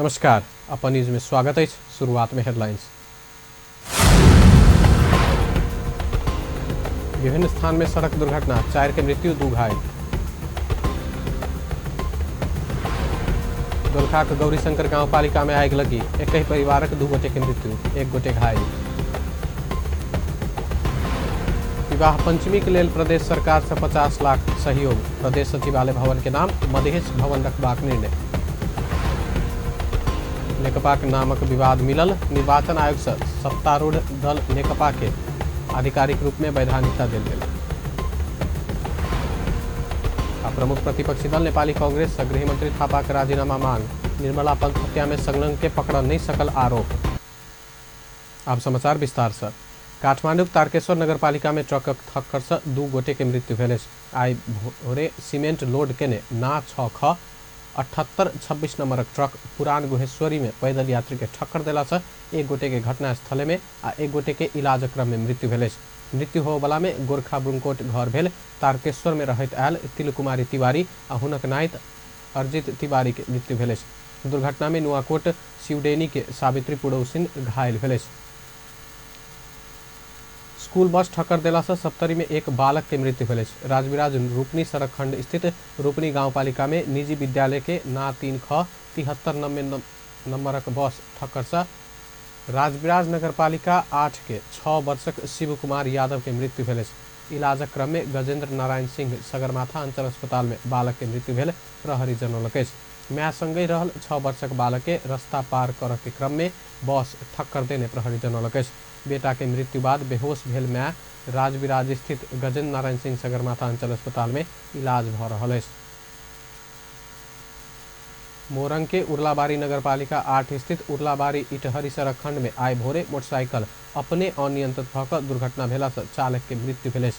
नमस्कार, अपन न्यूज में स्वागत है। शुरुआत में हेडलाइंस। विभिन्न स्थान में सड़क दुर्घटना, 4 के मृत्यु, 2 घायल। दोलखाक गौरीशंकर गांव पालिका में आग लगी, एक ही परिवारक 2 गोटे के मृत्यु, 1 गोटे घायल। विवाह पंचमी के लेल प्रदेश सरकार से 50 लाख सहयोग, प्रदेश सचिवालय भवन के नाम मधेश भवन रखबाक निर्णय। नेकपा के नामक विवाद मिलल, निर्वाचन आयोग से सत्तारूढ़ दल नेकपा के आधिकारिक रूप में वैधानिकता देल गेल। प्रमुख प्रतिपक्षी दल नेपाली कांग्रेस गृह मंत्री थापा का राजीनामा मांग, निर्मला पंत हत्या में संलग्न के पकड़ नहीं सकल आरोप। अब समाचार विस्तार से। काठमांडू तारकेश्वर नगरपालिका में ट्रकक थक्कर से 2 गोटे के मृत्यु भेल। आई भोरे सीमेंट लोड केने ना 6ख 7826 नंबरक ट्रक पुरान गुहेश्वरी में पैदल यात्री के ठक्कर देला से 1 गोटे के घटना स्थल में आ 1 गोटे के इलाज क्रम में मृत्यु भेल। मृत्यु होबला में गोरखा ब्रुंकोट घर भेल तारकेश्वर में रहत आयल तिलकुमारी तिवारी आ हुनक नाइत अर्जित तिवारी के मृत्यु भेल। दुर्घटना में नुआकोट शिवडेनी के सावित्री पुड़ौसिन घायल भेल। स्कूल बस ठक्कर देला से सप्तरी में 1 बालक के मृत्यु भेल। राजविराज रूपनी सड़क खंड स्थित रूपनी गांवपालिका में निजी विद्यालय के ना 3ख 7390 नंबरक बस ठक्कर से राजविराज नगरपालिका 8 के 6 वर्षक शिव कुमार यादव के मृत्यु भेल। इलाजक क्रम में गजेंद्र नारायण सिंह सगरमाथा अंचल अस्पताल में बालक के मृत्यु भेल, प्रहरी जनौलक। माय संगे रहल 6 वर्षक बालक के रास्ता पार करऽ के क्रम में बस ठक्कर देने प्रहरी जनौलक। बेटा के मृत्यु बाद बेहोश भेल माय राजविराज स्थित गजेंद्र नारायण सिंह सगरमाथा अंचल अस्पताल में इलाज भ रहल अछि। मोरंग के उर्लाबारी नगरपालिका 8 स्थित उर्लाबारी इटहरी सड़क खंड में आइ भोरे मोटरसाइकिल अपने अनियंत्रित भऽ दुर्घटना भेला से चालक के मृत्यु भेल।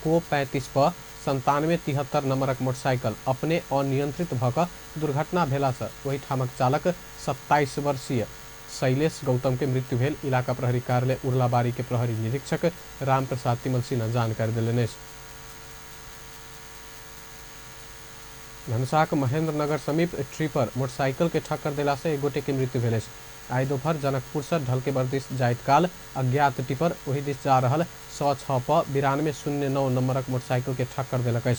को 35 पर 9773 नंबरक मोटरसाइकिल अपने अनियंत्रित भऽ दुर्घटना भेला से वही ठामक चालक 27 वर्षीय शैलेश गौतम के मृत्यु भेल। इलाका प्रहरी कार्यालय उर्लाबारी के प्रहरी निरीक्षक राम प्रसाद तिमल सिन्हा जानकारी देलनि। धनुषाक महेंद्र नगर समीप ट्रिपर मोटरसाइकिल के ठक्कर देला से 1 गोटे के मृत्यु भेल। आई दोपहर जनकपुर से ढलकेबर दिस जाइत काल अज्ञात टिपर वही दिस जा रहल 106 पर 9209 नंबरक मोटरसाइकिल के ठक्कर देलक।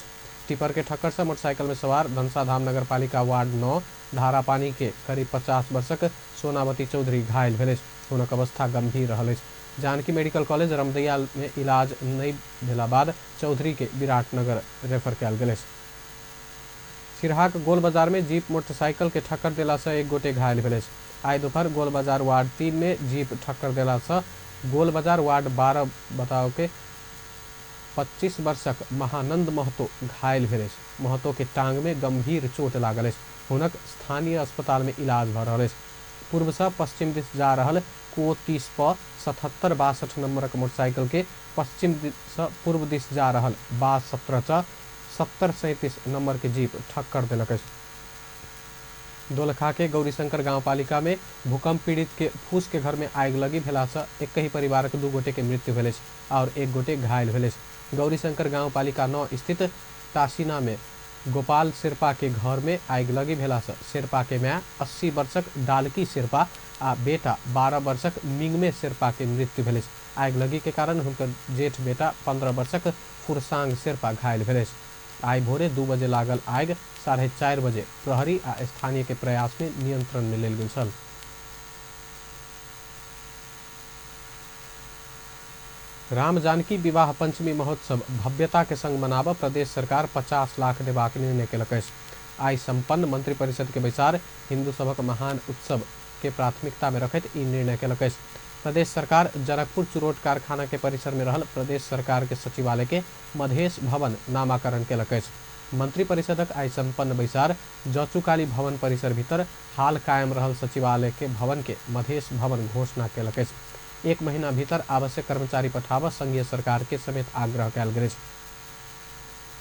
टिपर के ठक्कर से मोटरसाइकिल में सवार धनसाधाम नगरपालिका वार्ड 9 धारापानी के करीब 50 वर्षक सोनावती चौधरी घायल भेल। हुनक अवस्था गंभीर रहल। जानकी मेडिकल कॉलेज रमदैया में इलाज नहीं भेला बाद चौधरी के विराटनगर रेफर कयल गेल। सिरहाक गोल बाजार में जीप मोटरसाइकिल के ठक्कर देला से 1 गोटे घायल भेल। आई दोपहर गोल बाजार वार्ड 3 में जीप ठक्कर देला से गोल बाजार वार्ड 12 बताओ के 25 वर्षक महानंद महतो घायल भेल। महतो के टांग में गंभीर चोट लागल। हुनक स्थानीय अस्पताल में इलाज भ रहल। पूर्व से पश्चिम दिस जा रहल को 30 पर 7762 नंबरक मोटरसाइकिल के पश्चिम से पूर्व दिस जा रहल 17 7037 नंबर के जीप ठक्कर देलक। दोलखा के गौरीशंकर गांव पालिका में भूकंप पीड़ित के फूस के घर में आग लगी भेला से एक ही परिवार के 2 गोटे के मृत्यु भेल और 1 गोटे घायल भेल। गौरीशंकर गांव पालिका 9 स्थित टासीना में गोपाल शेरपा के घर में आग लगी भेला से शेरपा के माय 80 वर्षक डालकी शेरपा आ बेटा 12 वर्षक मिंगमे शेरपा के मृत्यु भेल। आग लगी के कारण हुनकर जेठ बेटा 15 वर्षक फुरसांग शेरपा घायल भेल। आई भोरे 2 बजे लागल आग 4:30 बजे प्रहरी आ स्थानीय के प्रयास में नियंत्रण में लेल गेल छल। राम जानकी विवाह पंचमी महोत्सव भव्यता के संग मनाबऽ प्रदेश सरकार 50 लाख देबाक निर्णय केलक। आई संपन्न मंत्रिपरिषद के बैसार हिंदू सभक महान उत्सव के प्राथमिकता में रखैत ई निर्णय केलक। प्रदेश सरकार जनकपुर चुरोट कारखाना के परिसर में रहल प्रदेश सरकार के सचिवालय के मधेश भवन नामाकरण केलक। मंत्रिपरिषदक आई संपन्न बैसार जचुकाली भवन परिसर भीतर हाल कायम रहल सचिवालय के भवन के मधेश भवन घोषणा केलक। 1 महीना भीतर आवश्यक कर्मचारी पठाबऽ संघीय सरकार के समेत आग्रह कयल गेल।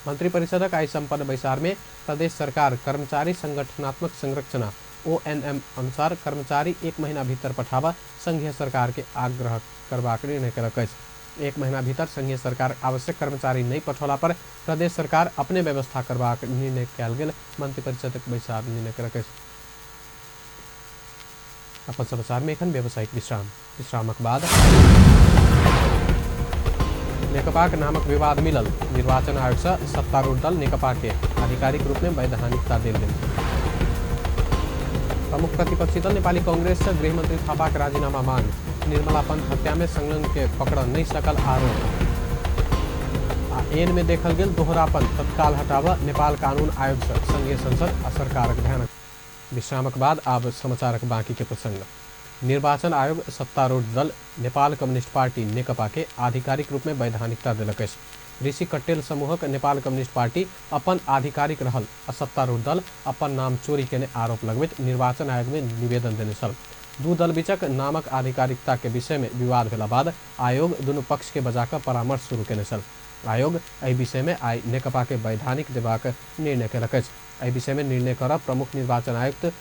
मंत्रिपरिषदक आई संपन्न बैसार में प्रदेश सरकार कर्मचारी संगठनात्मक संरचना ONM अनुसार कर्मचारी 1 महीना भीतर पठाबऽ संघीय सरकार के आग्रह करबाक निर्णय केलक। 1 महीना भीतर संघीय सरकार आवश्यक कर्मचारी नहीं पठौला पर प्रदेश सरकार अपने व्यवस्था करबाक निर्णय कयल गेल। मंत्रिपरिषदक बैसार निर्णय केलक। अपन समाचार में एखन व्यावसायिक विश्रामक बाद नेकपाक नामक विवाद मिलल। निर्वाचन आयोग से सत्तारूढ़ दल नेकपा के आधिकारिक रूप में वैधानिकता देल गेल। प्रमुख प्रतिपक्षी दल नेपाली कांग्रेस से गृहमंत्री थापा के राजीनामा मांग। निर्मला पंत हत्या में संलग्न के पकड़ नहीं सकल आरोप। एन में देखल गेल दोहरापन तत्काल हटावा नेपाल कानून आयोग से संघीय संसद आ सरकारक ध्यान। विश्रामक बाद आब समाचारक बाकी के प्रसंग। निर्वाचन आयोग सत्तारूढ़ दल नेपाल कम्युनिस्ट पार्टी नेकपा के आधिकारिक रूप में वैधानिकता दिलक। ऋषि कट्टेल समूहक नेपाल कम्युनिस्ट पार्टी अपन आधिकारिक रहल आ सत्तारूढ़ दल अपन नाम चोरी केने आरोप लगबैत निर्वाचन आयोग में निवेदन देने छल। दू दल बीचक नामक आधिकारिकता के विषय में विवाद भेला बाद आयोग दुनू पक्ष के बजाकर परामर्श शुरू केने छल। आयोग एहि विषय में आई नेकपा के वैधानिक देबाक निर्णय केलक। एहि विषय में निर्णय करब प्रमुख निर्वाचन आयुक्त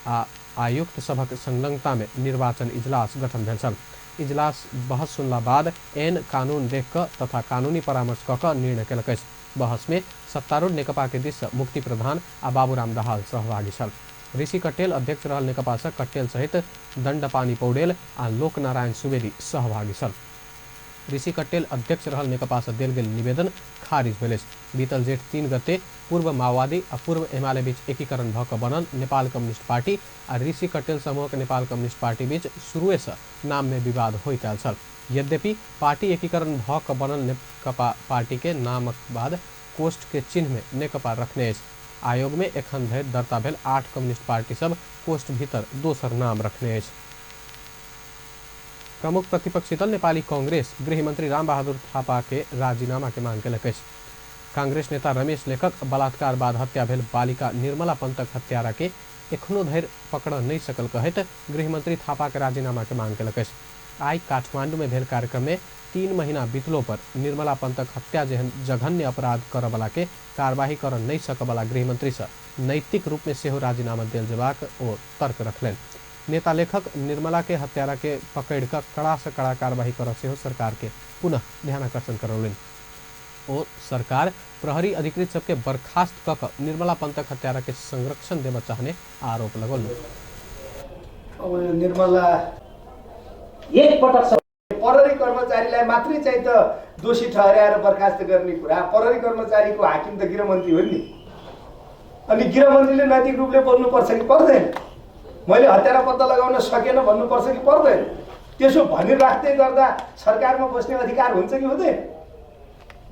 आ आयुक्त सभक संलग्नता में निर्वाचन इजलास गठन भेल छल। इजलास बहस सुनला बाद एन कानून देख कर तथा कानूनी परामर्श क निर्णय केलक। बहस में सत्तारूढ़ नेकपा के दिश मुक्ति प्रधान आ बाबूराम दाहाल सहभागी छल। ऋषि कट्टेल अध्यक्ष रहल नेकपा से कट्टेल सहित दण्डपानी पौडेल आ लोकनारायण सुवेदी सहभागी छल। ऋषि कट्टेल अध्यक्ष रहल नेकपा से देल गेल निवेदन खारिज भेल। बीतल जेठ 3 गते पूर्व माओवादी आ पूर्व एमाले बीच एकीकरण भ क बनल नेपाल कम्युनिस्ट पार्टी आ ऋषि कट्टेल समूहक नेपाल कम्युनिस्ट पार्टी बीच शुरुए से नाम में विवाद होइत आयल छल। यद्यपि पार्टी एकीकरण भ क बनल नेकपा पार्टी के नामक बाद कोष्ठ के चिन्ह में नेकपा रखने अछि। आयोग में एखन धरि दर्ता भेल 8 कम्युनिस्ट पार्टी सब कोष्ठ भीतर दोसर नाम रखने अछि। प्रमुख प्रतिपक्षी दल नेपाली कांग्रेस गृहमंत्री रामबहादुर थापा के राजीनामा के मांग केलक। कांग्रेस नेता रमेश लेखक बलात्कार बाद हत्या भेल बालिका निर्मला पंतक हत्यारा के एखनो धरि पकड़ नहीं सकल कहत गृहमंत्री थापा के राजीनामा के मांग केलक। आई काठमांडू में भेल कार्यक्रम में 3 महीना बीतलो पर निर्मला पंतक हत्या जेहन जघन्य अपराध करऽ वाला के कार्यवाही कर नहीं सकला गृहमंत्री से नैतिक रूप में सेहो राजीनामा देल जेबाक ओ तर्क रखलनि। नेता लेखक निर्मला के हत्यारा के पकड़ कर कड़ा से कड़ा कार्यवाही कर सेहो सरकार के पुनः ध्यानाकर्षण करौलनि। और सरकार प्रहरी अधिकृत सबके बर्खास्त क निर्मला पंतक हत्यारा के संरक्षण देव चाहने आरोप लगौल। निर्मला एक पटक प्रहरी कर्मचारीलाई मात्रै चाहिँ त दोषी ठहर्याएर बर्खास्त गर्ने कुरा, प्रहरी कर्मचारीको हाकिम त गृहमन्त्री हो नि। अनि गृहमन्त्रीले नैतिक रूपले बोल्नुपर्छ कि पर्दैन? मैले हत्यारा पत्ता लगाउन सकेन भन्नुपर्छ कि पर्दैन? त्यसो भनिराख्दै गर्दा सरकारमा बस्ने अधिकार हुन्छ कि हुँदैन?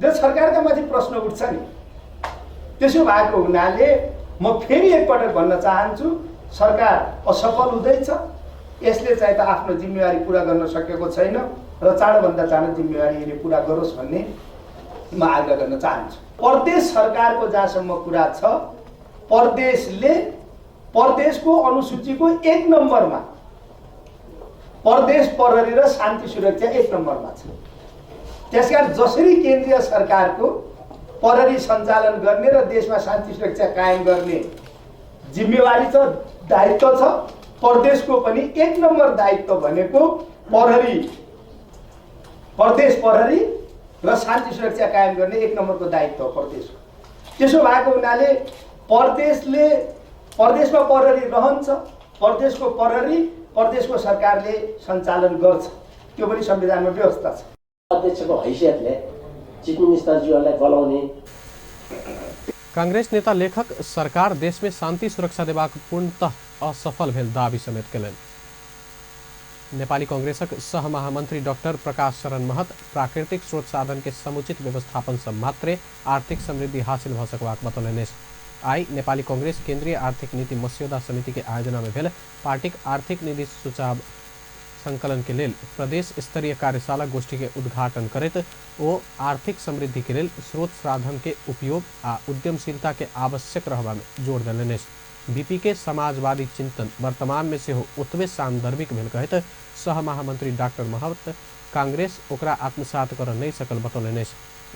जो सरकारका माथि प्रश्न उठ्छ नि। त्यसो भएको हुनाले म फेरि एकपटक भन्न चाहन्छु, सरकार असफल हुँदैछ। यसले चाहिँ त आफ्नो जिम्मेवारी पूरा गर्न सकेको छैन र चाँडोभन्दा चाँडो जिम्मेवारी यसले पूरा गरोस् भन्ने म आग्रह गर्न चाहन्छु। प्रदेश सरकारको जहाँसम्म कुरा छ, प्रदेशले प्रदेशको अनुसूचीको 1 नम्बरमा प्रदेश प्रहरी र शान्ति सुरक्षा 1 नम्बरमा छ। त्यसकारण जसरी केन्द्रीय सरकारको प्रहरी सञ्चालन गर्ने र देशमा शान्ति सुरक्षा कायम गर्ने जिम्मेवारी छ, दायित्व छ, प्रदेशको पनि 1 नम्बर दायित्व भनेको प्रदेश प्रहरी र शान्ति सुरक्षा कायम गर्ने 1 नम्बरको दायित्व प्रदेशको। त्यसो भएको हुनाले प्रदेशमा प्रहरी रहन्छ, प्रदेशको प्रहरी प्रदेशको सरकारले सञ्चालन गर्छ। त्यो पनि संविधानमा व्यवस्था छ। अध्यक्षको हैसियतले चिफ मिनिस्टरज्यूहरूलाई बोलाउने। कांग्रेस नेता लेखक सरकार देश में शांति सुरक्षा देबाक पूर्णतः असफल भेल दावी समेत केलनि। नेपाली कांग्रेसक सह महामंत्री डॉक्टर प्रकाश शरण महत प्राकृतिक स्रोत साधन के समुचित व्यवस्थापन से मात्रे आर्थिक समृद्धि हासिल भ सकबाक बतौलनि। आई नेपाली कांग्रेस केंद्रीय आर्थिक नीति मस्यौदा समिति के आयोजना में भेल पार्टी आर्थिक निधि सुझाव संकलन के लेल प्रदेश स्तरीय कार्यशाला गोष्ठी के उद्घाटन करते ओ आर्थिक समृद्धि के लेल स्रोत साधन के उपयोग आ उद्यमशीलता के आवश्यक रहबा में जोर देलनि। बीपी के समाजवादी चिंतन वर्तमान में से ओतबे सान्दर्भिक भेल कहत सह महामंत्री डॉक्टर महत कांग्रेस ओकरा आत्मसात कर नहीं सकल बतौलनि।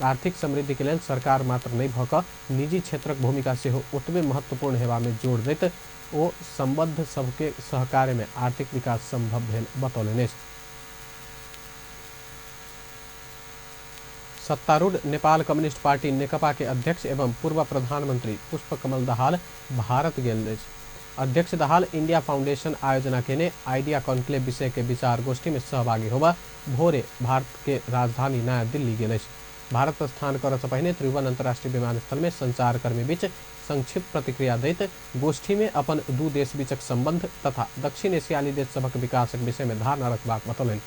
आर्थिक समृद्धि के लेल सरकार मात्र नहीं भक निजी क्षेत्रक भूमिका से ओतबे महत्वपूर्ण हेबा में जोर दैत ओ संबद्ध सबके सहकार्य में आर्थिक विकास संभव भेल बतौलनि। सत्तारूढ़ नेपाल कम्युनिस्ट पार्टी नेकपा के अध्यक्ष एवं पूर्व प्रधानमंत्री पुष्पकमल दाहाल भारत गेल। अध्यक्ष दाहाल इंडिया फाउंडेशन आयोजना केने आइडिया कॉन्क्लेव विषय के विचार गोष्ठी में सहभागी होगा भोरे भारत के राजधानी नया दिल्ली गेल। भारत प्रस्थान कर पहिने त्रिभुवन अंतर्राष्ट्रीय विमानस्थल में संचारकर्मी बीच संक्षिप्त प्रतिक्रिया दैत गोष्ठी में अपन दू देश बीचक संबंध तथा दक्षिण एशियाली देश सभक विकासक विषय में धारणा रखबाक बतौलनि।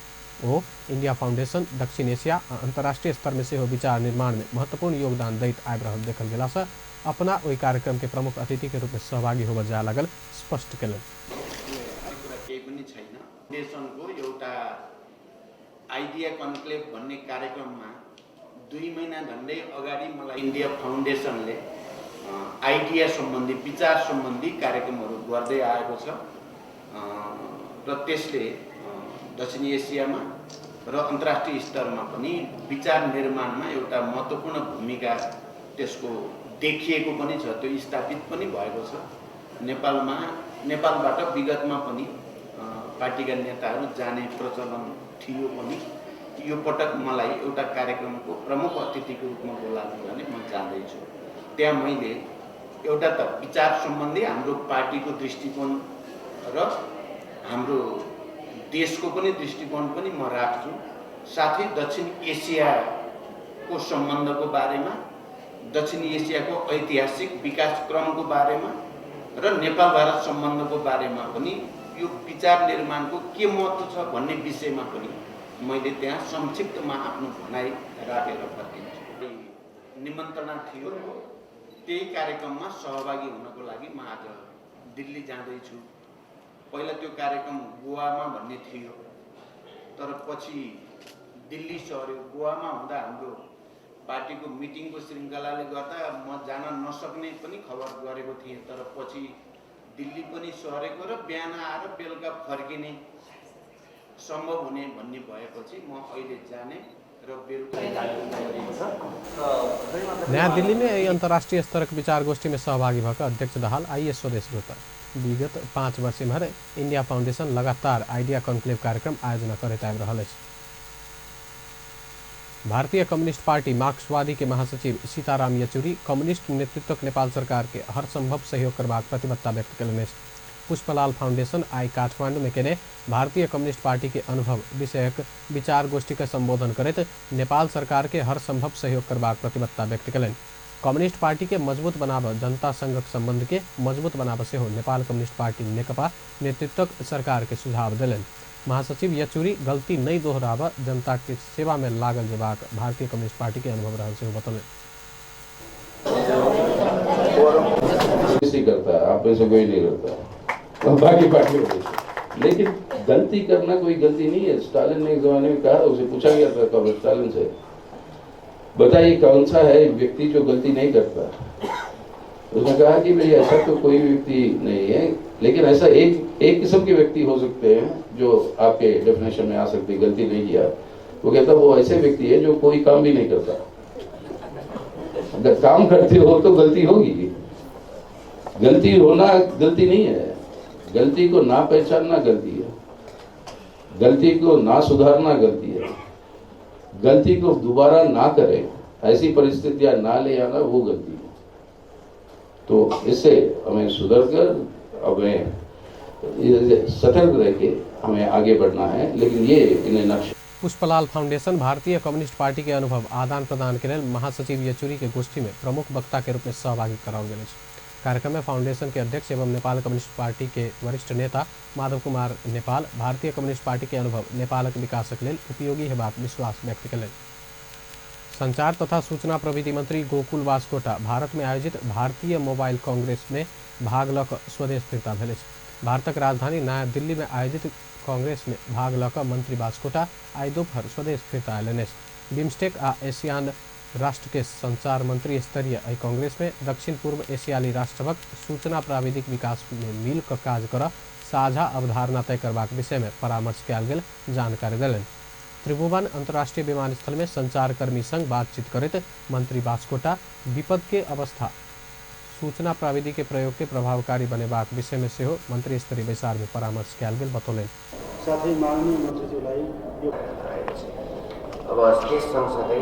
ओ इंडिया फाउंडेशन दक्षिण एशिया अंतर्राष्ट्रीय स्तर में सेहो विचार निर्माण में महत्वपूर्ण योगदान दैत आबि रहल देखल गेला से अपना ओहि कार्यक्रम के प्रमुख अतिथि के रूप में सहभागी होबे जा लागल स्पष्ट केलनि। केही पनि छैन। फाउन्डेसनको एउटा आइडिया कन्क्लेभ भन्ने कार्यक्रममा 2 महिना झन्डै अगाडि मलाई इन्डिया फाउन्डेसनले आइडिया सम्बन्धी विचार सम्बन्धी कार्यक्रमहरू गर्दै आएको छ र त्यसले दक्षिण एसियामा र अन्तर्राष्ट्रिय स्तरमा पनि विचार निर्माणमा एउटा महत्त्वपूर्ण भूमिका त्यसको देखिएको पनि छ, त्यो स्थापित पनि भएको छ। नेपालबाट विगतमा पनि पार्टीका नेताहरू जाने प्रचलन थियो पनि यो पटक मलाई एउटा कार्यक्रमको प्रमुख अतिथिको रूपमा बोलाउने भने म जाँदैछु। त्यहाँ मैले एउटा त विचार सम्बन्धी हाम्रो पार्टीको दृष्टिकोण र हाम्रो देशको पनि दृष्टिकोण पनि म राख्छु। साथै दक्षिण एसियाको सम्बन्धको बारेमा, दक्षिण एसियाको ऐतिहासिक विकास क्रमको बारेमा र नेपाल भारत सम्बन्धको बारेमा पनि यो विचार निर्माणको के महत्त्व छ भन्ने विषयमा पनि मैले त्यहाँ संक्षिप्तमा आफ्नो भनाइ राखेर फर्किन्छु। निमन्त्रणा थियो, त्यही कार्यक्रममा सहभागी हुनको लागि म आज दिल्ली जाँदैछु। पहिला त्यो कार्यक्रम गोवामा भन्ने थियो, तर पछि दिल्ली सर्यो। गोवामा हुँदा हाम्रो पार्टीको मिटिङको श्रृङ्खलाले गर्दा म जान नसक्ने पनि खबर गरेको थिएँ, तर पछि दिल्ली पनि सरेको र बिहान आएर बेलुका फर्किने सम्भव हुने भन्ने भएपछि म अहिले जाने र बेलुका नया दिल्ली में अंतर्राष्ट्रीय स्तर विचार गोष्ठी में सहभागी भएका अध्यक्ष दाहाल आइए स्वदेश गए। विगत 5 वर्ष में इंडिया फाउंडेशन लगातार आइडिया कॉन्क्लेव कार्यक्रम आयोजना करैत आबि रहल अछि। भारतीय कम्युनिस्ट पार्टी मार्क्सवादी के महासचिव सीताराम येचुरी कम्युनिस्ट नेतृत्वक नेपाल सरकार के हर संभव सहयोग करबाक प्रतिबद्धता व्यक्त कयलनि अछि। पुष्पलाल फाउंडेशन आई काठमांडू में केने भारतीय कम्युनिस्ट पार्टी के अनुभव विषयक विचार गोष्ठी का संबोधन करैत नेपाल सरकार के हर संभव सहयोग करबाक प्रतिबद्धता व्यक्त कयलनि। कम्युनिस्ट पार्टी के मजबूत बनाब जनता संघक संबंध के मजबूत बनाब सेहो नेपाल कम्युनिस्ट पार्टी नेकपा नेतृत्वक सरकार के सुझाव दिलनि। महासचिव येचुरी गलती नहीं दोहराब जनता के सेवा में लागल जेबाक भारतीय कम्युनिस्ट पार्टी के अनुभव रहल सेहो बतौलनि। करता है, आप में से कोई नहीं करता, बाकी पार्टी लेकिन गलती करना कोई गलती नहीं है। स्टालिन ने एक जमाने में कहा, उसे पूछा गया था कब स्टालिन से, बताइए कौन सा है व्यक्ति जो गलती नहीं करता। उसने कहा कि भाई ऐसा तो कोई व्यक्ति नहीं है, लेकिन ऐसा एक किस्म के व्यक्ति हो सकते हैं जो आपके डेफिनेशन में आ सकते हैं, गलती नहीं किया। वो कहता वो ऐसे व्यक्ति है जो कोई काम भी नहीं करता। अगर काम करते हो तो गलती होगी, गलती होना गलती नहीं है। गलती को ना पहचानना गलती है, गलती को ना सुधारना गलती है, गलती को दोबारा ना करें, ऐसी परिस्थितियां ना ले आना वो गलती है। तो इससे हमें सुधर कर हमें सतर्क रह के हमें आगे बढ़ना है। लेकिन ये इन्हें नक्शा पुष्पलाल फाउंडेशन भारतीय कम्युनिस्ट पार्टी के अनुभव आदान प्रदान के लिए महासचिव येचुरी के गोष्ठी में प्रमुख वक्ता के रूप में सहभागी कराओल गेल। कार्यक्रम में फाउंडेशन के अध्यक्ष एवं नेपाल कम्युनिस्ट पार्टी के वरिष्ठ नेता माधव कुमार नेपाल भारतीय कम्युनिस्ट पार्टी के अनुभव नेपालक विकासक लेल उपयोगी हेबाक विश्वास व्यक्त कयलनि। संचार तथा सूचना प्रविधि मंत्री गोकुल बास्कोटा भारत में आयोजित भारतीय मोबाइल कांग्रेस में भाग ल क स्वदेश फिरता भेल अछि। भारतक राजधानी नया दिल्ली में आयोजित कांग्रेस में भाग ल क मंत्री बास्कोटा आइ दोपहर स्वदेश फिरता अयलनि अछि। बिम्स्टेक आ एशियान राष्ट्र के संचार मंत्री स्तरीय एहि कांग्रेस में दक्षिण पूर्व एशियाली राष्ट्रभक सूचना प्राविधिक विकास में मिल क काज कर साझा अवधारणा तय करबाक विषय में परामर्श कयल गेल जानकारी देलनि। त्रिभुवन अंतर्राष्ट्रीय विमानस्थल में संचारकर्मी संग बातचीत करते मंत्री बास्कोटा विपद के अवस्था सूचना प्राविधि के प्रयोग के प्रभावकारी बनेबाक विषय में सेहो मंत्री स्तरीय बैसार में परामर्श कयल गेल बतौलनि। साथै माननीय मन्त्रीज्यूलाई यो अब त्यस सँगसँगै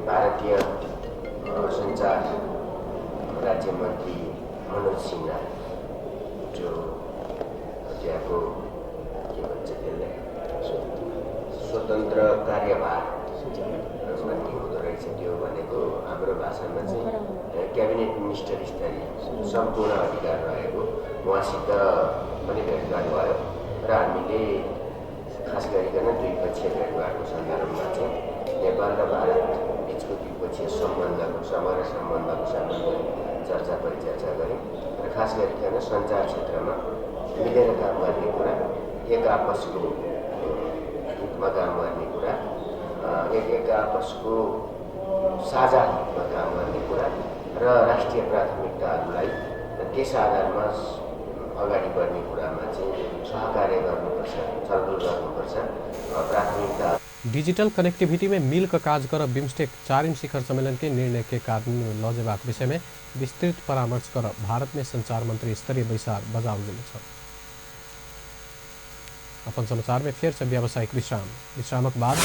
भारतीय संचार राज्य मन्त्री मनोज सिन्हा जो त्यहाँको के भन्छ त्यसलाई स्वतन्त्र कार्यभार भन्ने हुँदो रहेछ। त्यो भनेको हाम्रो भाषामा चाहिँ क्याबिनेट मिनिस्टर स्तरीय सम्पूर्ण अधिकार रहेको उहाँसित पनि भेटघाट भयो र हामीले खास गरिकन द्विपक्षीय भेटघाटको सन्दर्भमा चाहिँ नेपाल र भारत बिचको द्विपक्षीय सम्बन्धको समग्र सम्बन्धको चर्चा परिचर्चा गऱ्यौँ र खास गरिकन सञ्चार क्षेत्रमा मिलेर काम गर्ने कुरा, एक आपसको हितमा काम गर्ने कुरा, एक आपसको साझा हितमा काम गर्ने कुरा र राष्ट्रिय प्राथमिकताहरूलाई त्यस आधारमा अगाडि बढ्ने कुरामा चाहिँ सहकार्य गर्नुपर्छ, छलफल गर्नुपर्छ। प्राथमिकता डिजिटल कनेक्टिविटी में मिल का काज कर बिम्स्टेक 4 शिखर सम्मेलन के निर्णय के कार्यान्वयन में लजेबाक विषय में विस्तृत परामर्श कर भारत में संचार मंत्री स्तरीय बैसार बजाओल गेल छ। अपन समाचार में फिर से व्यावसायिक विश्रामक बाद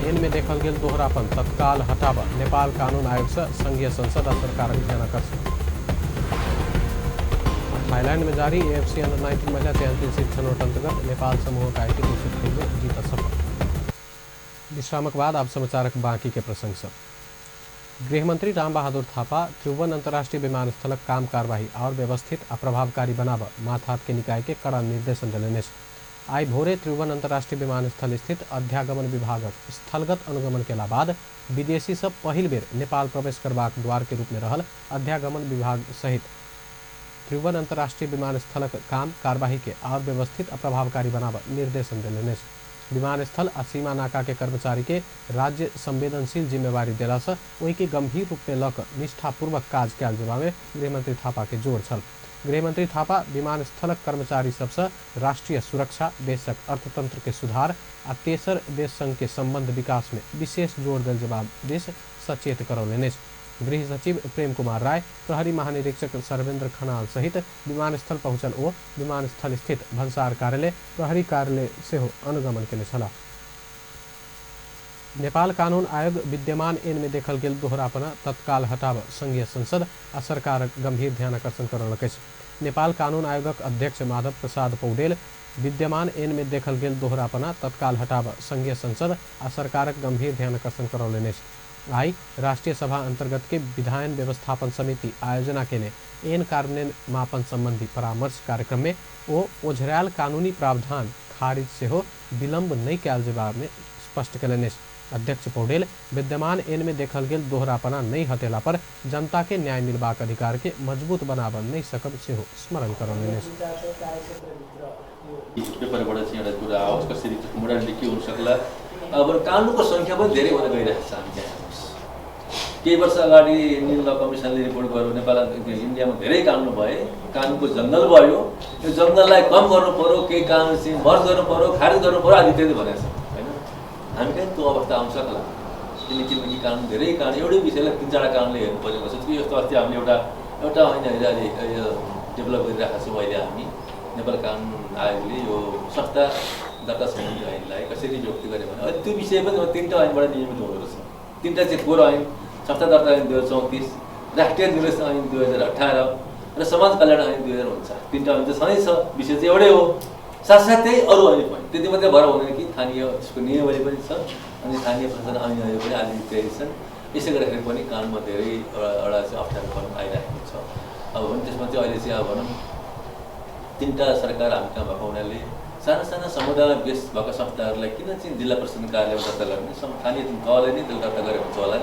एन में देखल गेल दोहरापन तत्काल हटाव नेपाल कानून आयोग से संघीय संसद और सरकार ध्यान आकर्षण। थाईलैंड में जारी AFC अंडर-19 महिला चैंपियनशिप छनौट अंतर्गत नेपाल समूह का आयोजित दूसरे खेल में जीता सफल। विश्रामक बाद अब समाचारक बाकी के प्रसंग सब। गृहमंत्री रामबहादुर थापा त्रिभुवन अंतर्राष्ट्रीय विमानस्थलक काम कार्यवाही और व्यवस्थित और प्रभावकारी बनाव माथहात के निकाय के कड़ा निर्देशन दिलने। आई भोरे त्रिभुवन अंतर्राष्ट्रीय विमानस्थल स्थित अध्यागमन विभागक स्थलगत अनुगमन के बाद विदेशी सब पहिल बेर नेपाल प्रवेश करबाक द्वार के रूप में रहल अध्यागमन विभाग सहित त्रिभुवन अंतर्राष्ट्रीय विमानस्थलक काम कार्यवाही के और व्यवस्थित और प्रभावकारी बनाव निर्देशन दिलने। विमानस्थल और सीमा नाका के कर्मचारी के राज्य संवेदनशील जिम्मेवारी दिला से वही के गंभीर रूप में लक निष्ठापूर्वक काज कयल जेबा में गृहमंत्री थापा के जोर छल। गृहमंत्री थापा विमानस्थलक कर्मचारी सबसे राष्ट्रीय सुरक्षा, देशक अर्थतंत्र के सुधार आ तेसर देश संग के संबंध विकास में विशेष जोर दिल जवाब देश सचेत करौलेने। गृह सचिव प्रेम कुमार राय, प्रहरी महानिरीक्षक सर्वेन्द्र खनाल सहित विमानस्थल पहुंचल ओ विमानस्थल स्थित भन्सार कार्यालय, प्रहरी कार्यालय से अनुगमन के छला। नेपाल कानून आयोग विद्यमान एन में देखल गेल दोहरापना तत्काल हटाव संघीय संसद आ सरकार गंभीर ध्यान आकर्षण करलक। नेपाल कानून आयोगक अध्यक्ष माधव प्रसाद पौडेल विद्यमान एन में देखल गेल दोहरापना तत्काल हटाव संघीय संसद आ सरकारक गंभीर ध्यान आकर्षण करौलेने। आई राष्ट्रीय सभा अंतर्गत के विधायन व्यवस्थापन समिति आयोजना के एन कार्यान्वयन मापन संबंधी परामर्श कार्यक्रम में वो ओझरायल कानूनी प्रावधान खारिज से हो विलंब नहीं कयल जेबा में स्पष्ट कलने। अध्यक्ष पौडेल विद्यमान एन में देखल गेल दोहरापना नहीं हटेला पर जनता के न्याय मिलबाक अधिकार के मजबूत बनाबन नहीं सकब से हो स्मरण करौलेने। पेपरबाट चाहिँ एउटा कुरा आओस्, कसरी मोडालिटी के हुन सक्ला। अब कानुनको सङ्ख्या पनि धेरै हुन गइरहेको छ। हामी त्यहाँ केही वर्ष अगाडि इन्डियन ल कमिसनले रिपोर्ट गर्यो नेपाल इन्डियामा धेरै कानुन भए, कानुनको जङ्गल भयो, यो जङ्गललाई कम गर्नु पर्यो, केही कानुन चाहिँ मर्ज गर्नु पर्यो, खारिज गर्नु पर्यो आदि इत्यादि भनेको छ होइन। हामी कहीँ त्यो अवस्था आउन सक्ला किनकि कानुन धेरै कानुन एउटै विषयलाई 3-4 कानुनले हेर्नु परेको छ। त्यो यस्तो अस्ति हामीले एउटा होइन अहिले डेभलप गरिरहेको छौँ। अहिले हामी नेपाल कानुन आयोगले यो संस्था दर्ता सम्बन्धी ऐनलाई कसरी नियुक्ति गरे भने अहिले त्यो विषय पनि 3टा ऐनबाट नियमित हुँदो रहेछ। 3टा चाहिँ कोर ऐन, संस्था दर्ता ऐन 2034, राष्ट्रिय निर्देशन ऐन 2018 र समाज कल्याण ऐन 2049। 3टा ऐन चाहिँ छँदै छ, विषय चाहिँ एउटै हो। साथसाथै अरू ऐन पनि त्यति मात्रै भएर हुँदैन कि स्थानीय यसको नियमहरू पनि छ अनि स्थानीय प्रशासन ऐनहरू पनि आदि इत्यादि छन्। यसै गर्दाखेरि पनि कानुनमा धेरै एउटा चाहिँ अप्ठ्यारोपन आइरहेको छ। अब भने त्यसमा चाहिँ अहिले चाहिँ अब भनौँ 3टा सरकार हामी कहाँ भएको हुनाले साना समुदायमा बेस भएका संस्थाहरूलाई किन चाहिँ जिल्ला प्रशासन कार्यालयमा दर्ता गर्ने, स्थानीय तहले नै त्यसलाई दर्ता गरे हुन्छ होला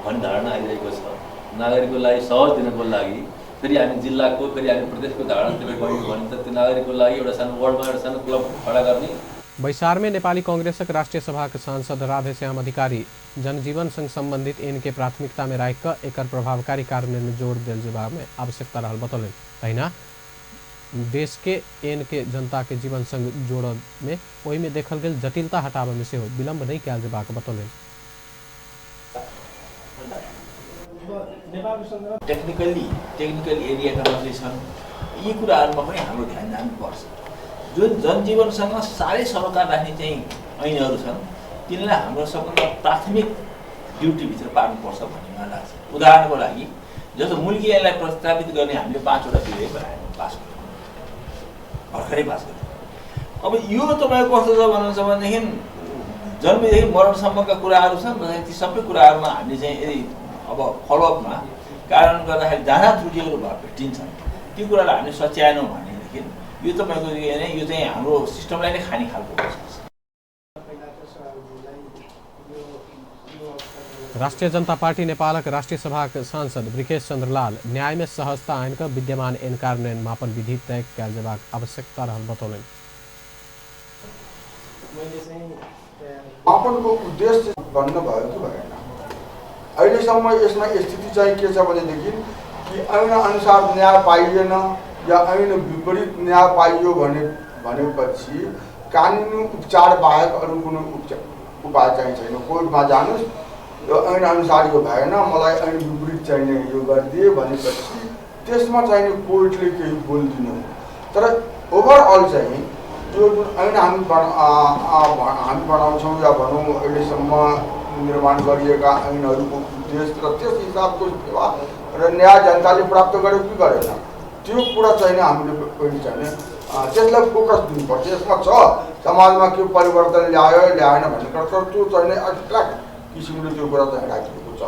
भन्ने धारणा आइरहेको छ। नागरिकको लागि सहज दिनको लागि फेरि हामी जिल्लाको फेरि हामी प्रदेशको धारणा त्यसलाई गयौँ भने त त्यो नागरिकको लागि एउटा सानो वार्डमा एउटा सानो क्लब खडा गर्ने। बैसार में नेपाली कांग्रेसक राष्ट्रीय सभा के सांसद राधेश्याम अधिकारी जनजीवन संग संबंधित इनके प्राथमिकता में राख एक प्रभावकारी कार्यान्वयन में जोर दिल जवाब में आवश्यकता रहल बतौलन। तहिना देश के एन के जनता के जीवन संग जोड़ में वही में देखल गेल जटिलता हटाव में से हो विलंब नहीं कयल जेबाक बतौलन। टेक्निकल एरियाका मात्रै छन्, यी कुराहरूमा पनि हाम्रो ध्यान जानुपर्छ। जुन जनजीवनसँग साह्रै सरोकार राख्ने चाहिँ ऐनहरू छन् तिनलाई हाम्रो सबभन्दा प्राथमिक ड्युटीभित्र पार्नुपर्छ भन्ने मलाई लाग्छ। उदाहरणको लागि जस्तो मुल्की ऐनलाई प्रस्तावित गर्ने हामीले 5 वटा विधेयक बनायौँ, पास गर्यौँ, भर्खरै पास गर्यौँ। अब यो तपाईँको कस्तो छ भन्नुहुन्छ भनेदेखि जन्मेदेखि मरणसम्मका कुराहरू छन् र ती सबै कुराहरूमा हामीले चाहिँ यदि अब फलोअपमा कारण गर्दाखेरि जहाँ त्रुटिहरू भेटिन्छन् ती कुरालाई हामीले सच्याएनौँ भनेदेखि यो तपाईँको यो चाहिँ हाम्रो सिस्टमलाई नै खाने खालको हुन्छ। राष्ट्रिय जनता पार्टी नेपालक राष्ट्रिय सभाका सांसद ब्रिकेश चन्द्रलाल न्याय में सहजता आइनका विद्यमान ऐन कार्यान्वयन मापन विधि तय कयल जेबाक आवश्यकता रहल बतौलनि। मापनको उद्देश्य बन्न भयो कि भएन, अहिलेसम्म यसमा स्थिति चाहिँ के छ भनेदेखि कि ऐन अनुसार न्याय पाइएन या ऐन विपरीत न्याय पाइयो भनेपछि कानुनी उपचार बाहेक अरू कुनै उपाय चाहिँ छैन। कोर्टमा जानुहोस्, यो ऐन अनुसार यो भएन, मलाई ऐन विपरीत चाहिने यो गरिदिए भनेपछि त्यसमा चाहिने कोर्टले केही बोलिदिनु। तर ओभरअल चाहिँ यो जुन ऐन हामी बनाउँछौँ या भनौँ अहिलेसम्म निर्माण गरिएका ऐनहरूको उद्देश्य र त्यस हिसाबको सेवा र न्याय जनताले प्राप्त गर्यो कि गरेन त्यो कुरा चाहिँ हामीले पनि चाहिँ त्यसलाई फोकस दिनुपर्छ। यसमा छ समाजमा के परिवर्तन ल्यायो ल्याएन भन्ने कुरा छ, त्यो चाहिँ एब्स्ट्र्याक्ट किसिमले त्यो कुरा चाहिँ राखिएको छ।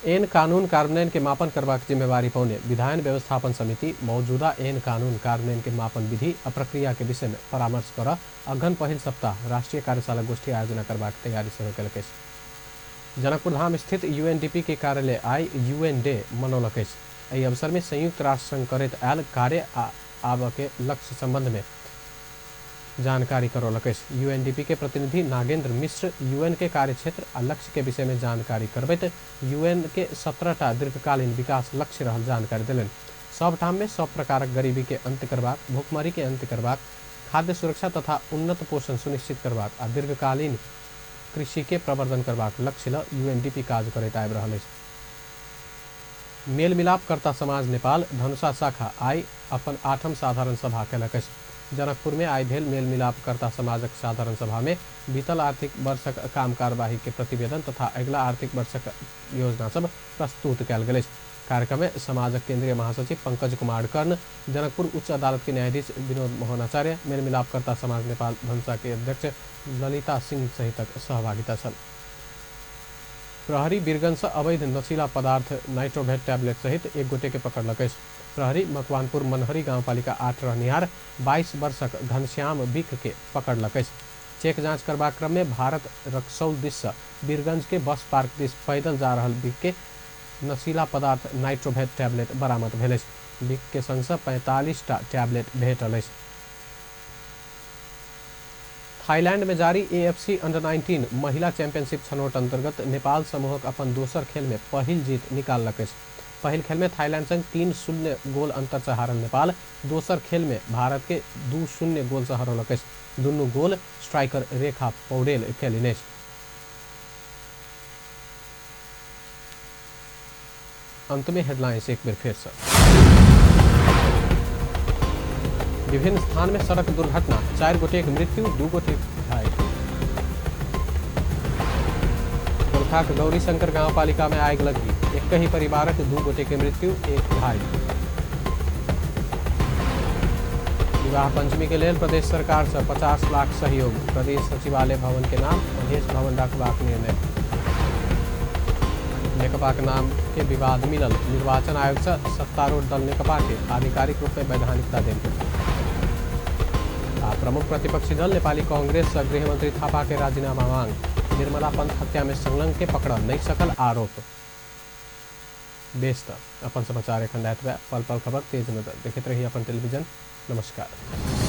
ऐन कानून कार्यान्वयन के मापन करबाक जिम्मेवारी पाउने विधायन व्यवस्थापन समिति मौजूदा ऐन कानून कार्यान्वयन के मापन विधि और प्रक्रिया के विषय में परामर्श कर अघन पहिल सप्ताह राष्ट्रीय कार्यशाला गोष्ठी आयोजना करबाक तैयारी शुरू कलक। जनकपुर धाम स्थित यूएनडीपी के कार्यालय आई यूएन डे मनौलक। एहि अवसर में संयुक्त राष्ट्र संघ करैत आयल कार्य आब के लक्ष्य संबंध में जानकारी करौलक। यूएनडीपी के प्रतिनिधि नागेंद्र मिश्र यूएन के कार्यक्षेत्र और लक्ष्य के विषय में जानकारी करबैत यूएन के 17टा दीर्घकालीन विकास लक्ष्य रहल जानकारी दिलन। सब ठाम में सब प्रकारक गरीबी के अंत्य करबाक, भूखमरी के अंत्य करबाक, खाद्य सुरक्षा तथा उन्नत पोषण सुनिश्चित करबाक आ दीर्घकालीन कृषि के प्रवर्धन करबाक लक्ष्य ल यूएनडीपी काज करैत आबि रहल अछि। मेल मिलापकर्ता समाज नेपाल धनुषा शाखा आई अपन 8म साधारण सभा कयलक। जनकपुर में आई भेल मेल मिलापकर्ता समाजक साधारण सभा में बीतल आर्थिक वर्षक काम कार्यवाही के प्रतिवेदन तथा अगला आर्थिक वर्षक योजना सब प्रस्तुत कयल गेल। कार्यक्रम में समाजक केंद्रीय महासचिव पंकज कुमार कर्ण, जनकपुर उच्च अदालत के न्यायाधीश विनोद मोहन आचार्य, मेल मिलापकर्ता समाज नेपाल धनुषा के अध्यक्ष ललिता सिंह सहितक सहभागिता छल। प्रहरी वीरगंज से अवैध नशीला पदार्थ नाइट्रोभेट टैबलेट सहित एक गोटे के पकड़लक। प्रहरी मकवानपुर मनहरी गांवपालिका 8 रहनिहार 22 वर्षक घनश्याम बिक के पकड़लक। चेक जांच करबा क्रम में भारत रक्सौल दिस से वीरगंज के बस पार्क दिस पैदल जा रहल बिक के नशीला पदार्थ नाइट्रोभेट टैबलेट बरामद भेल। बिक के संग 45टा टैबलेट भेटल। थाईलैंड में जारी AFC अंडर-19 महिला चैंपियनशिप छनौट अंतर्गत नेपाल समूहक अपन दोसर खेल में पहिल जीत निकाललक। पहिल खेल में थाईलैंड संग 3-0 गोल अंतर से हारल नेपाल दोसर खेल में भारत के 2-0 गोल से हरौलक। दुनू गोल स्ट्राइकर रेखा पौडेल खेलिने। अंत में हेडलाइंस एक बार फिर से। विभिन्न स्थान में सड़क दुर्घटना, 4 गोटे की मृत्यु, 2 गोटे घायल। गोरखाक गौरी शंकर गांवपालिका में आग लगी, एक ही परिवारक 2 गोटे की मृत्यु, 1 घायल। विवाह पंचमी के लेल प्रदेश सरकार से 50 लाख सहयोग, प्रदेश सचिवालय भवन के नाम महेश भवन रखबाक निर्णय। नेकपा के नाम के विवाद मिलल, निर्वाचन आयोग से सत्तारूढ़ दल नेकपा के आधिकारिक रूप में वैधानिकता देल। प्रमुख प्रतिपक्षी दल नेपाली कांग्रेस से गृहमंत्री थापा के राजीनामा मांग, निर्मला पंत हत्या में संलग्न के पकड़ नहीं सकल आरोप। बेस्त अपन समाचार खंडायत पल पल खबर तेज नजर देखते रहिए अपन टेलीविजन। नमस्कार।